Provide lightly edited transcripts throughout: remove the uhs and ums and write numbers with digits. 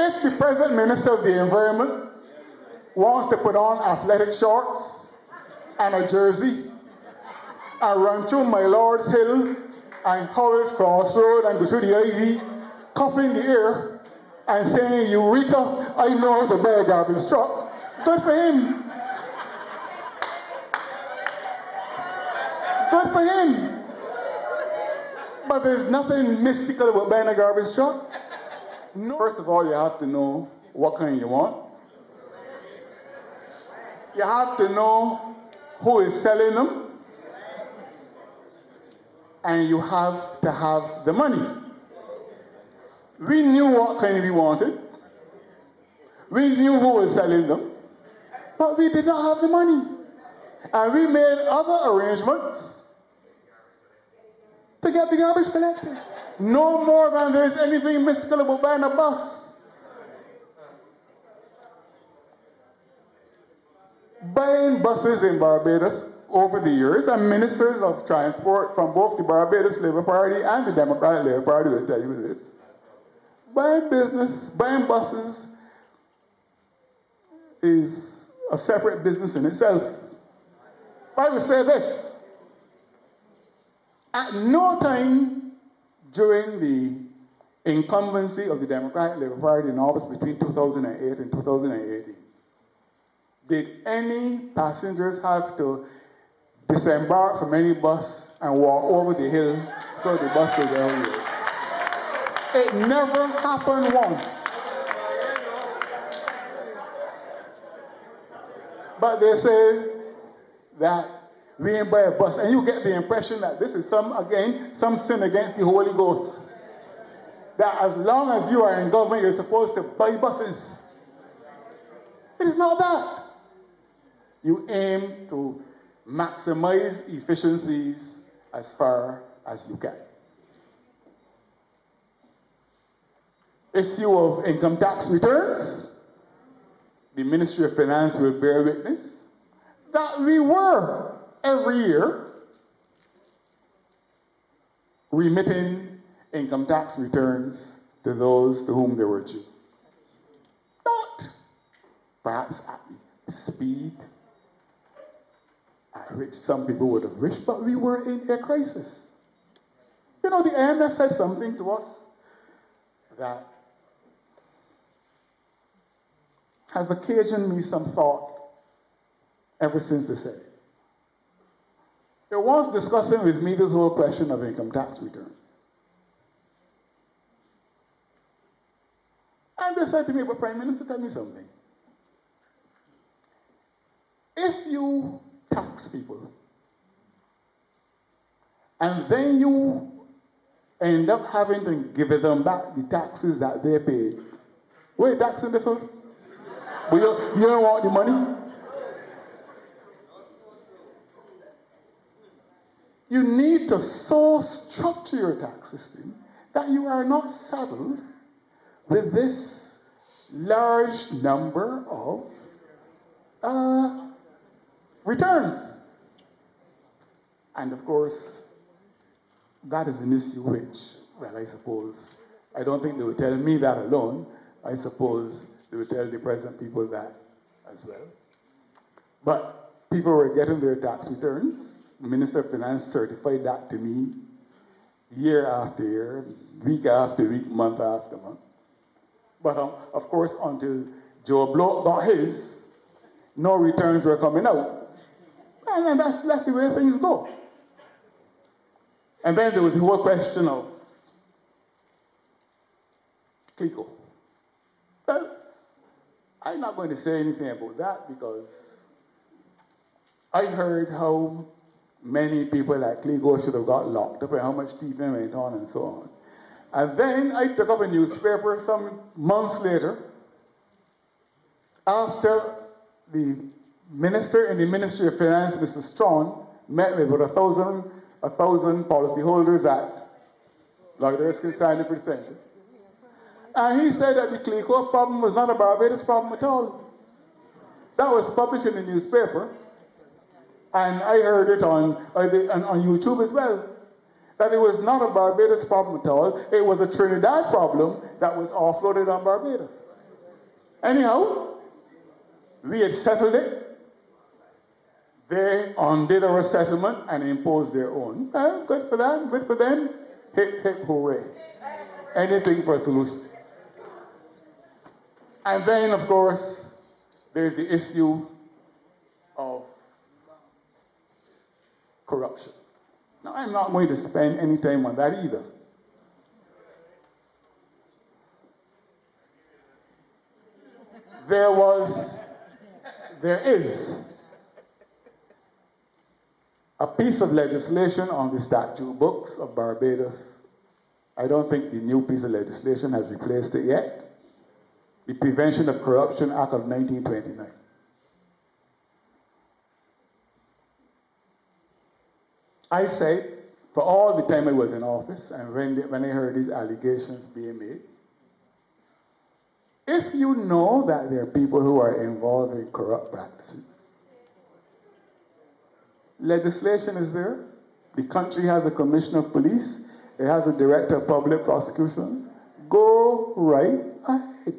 if the present Minister of the Environment wants to put on athletic shorts and a jersey and run through My Lord's Hill and Howell's Crossroad and go through the Ivy, cuffing the air and saying, Eureka, I know how to buy a garbage truck, good for him. Good for him. But there's nothing mystical about buying a garbage truck. No. First of all, you have to know what kind you want. You have to know who is selling them. And you have to have the money. We knew what kind we wanted. We knew who was selling them. But we did not have the money. And we made other arrangements to get the garbage collected. No more than there's anything mystical about buying a bus. Buying buses in Barbados over the years, and ministers of transport from both the Barbados Labour Party and the Democratic Labour Party will tell you this. Buying buses is a separate business in itself. I will say this. At no time during the incumbency of the Democratic Labour Party in office between 2008 and 2018 did any passengers have to disembark from any bus and walk over the hill so the bus would go over. It never happened once. But they say that we ain't buy a bus, and you get the impression that this is some sin against the Holy Ghost. That as long as you are in government, you're supposed to buy buses. It is not that. You aim to maximize efficiencies as far as you can. Issue of income tax returns. The Ministry of Finance will bear witness that we were every year remitting income tax returns to those to whom they were due. Not perhaps at the speed at which some people would have wished, but we were in a crisis. You know, the IMF said something to us that has occasioned me some thought ever since they said it. They were once discussing with me this whole question of income tax returns. And they said to me, but Prime Minister, tell me something. If you tax people, and then you end up having to give them back the taxes that they paid, what are you taxing them for? But you don't want the money? You need to so structure your tax system that you are not saddled with this large number of returns. And of course, that is an issue which, well, I suppose, I don't think they would tell me that alone. I suppose they would tell the present people that as well. But people were getting their tax returns. The Minister of Finance certified that to me year after year, week after week, month after month. But of course, until Joe Blow got his, no returns were coming out. And then that's the way things go. And then there was the whole question of CLICO. Well, I'm not going to say anything about that because I heard how many people at CLICO should have got locked up and how much teeth went on and so on. And then I took up a newspaper some months later after the minister in the Ministry of Finance, Mr. Strong, met with about 1,000 policyholders at Barbados Signing Center. And he said that the CLICO problem was not a Barbados problem at all. That was published in the newspaper. And I heard it on YouTube as well. That it was not a Barbados problem at all. It was a Trinidad problem that was offloaded on Barbados. Anyhow, we had settled it. They undid our settlement and imposed their own. Well, good for them, good for them. Hip, hip, hooray. Anything for a solution. And then, of course, there's the issue of corruption. Now, I'm not going to spend any time on that either. There is a piece of legislation on the statute books of Barbados. I don't think the new piece of legislation has replaced it yet. The Prevention of Corruption Act of 1929. I said, for all the time I was in office, and when I heard these allegations being made, if you know that there are people who are involved in corrupt practices, legislation is there. The country has a commissioner of police. It has a director of public prosecutions. Go right ahead.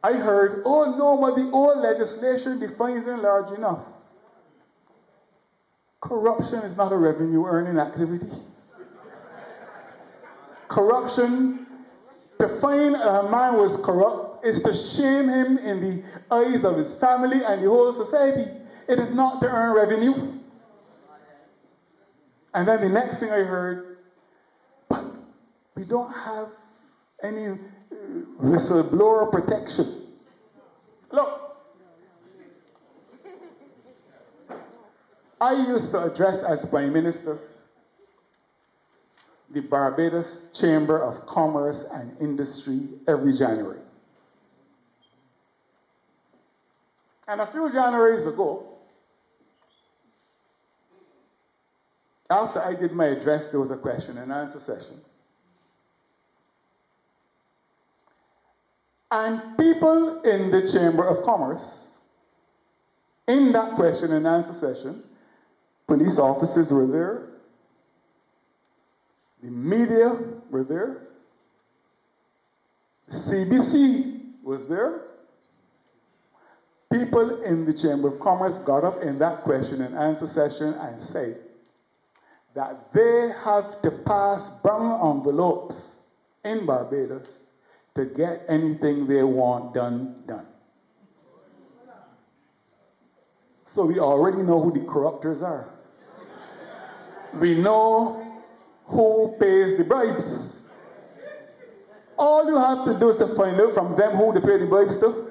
I heard, oh no, but the old legislation defines it large enough. Corruption is not a revenue earning activity. Corruption, to find a man was corrupt is to shame him in the eyes of his family and the whole society. It is not to earn revenue. And then the next thing I heard, but we don't have any whistleblower protection. Look, I used to address as Prime Minister the Barbados Chamber of Commerce and Industry every January. And a few Januaries ago, after I did my address, there was a question and answer session. And people in the Chamber of Commerce, in that question and answer session, police officers were there, the media were there, CBC was there. People in the Chamber of Commerce got up in that question and answer session and said that they have to pass brown envelopes in Barbados to get anything they want done. So we already know who the corruptors are. We know who pays the bribes. All you have to do is to find out from them who they pay the bribes to.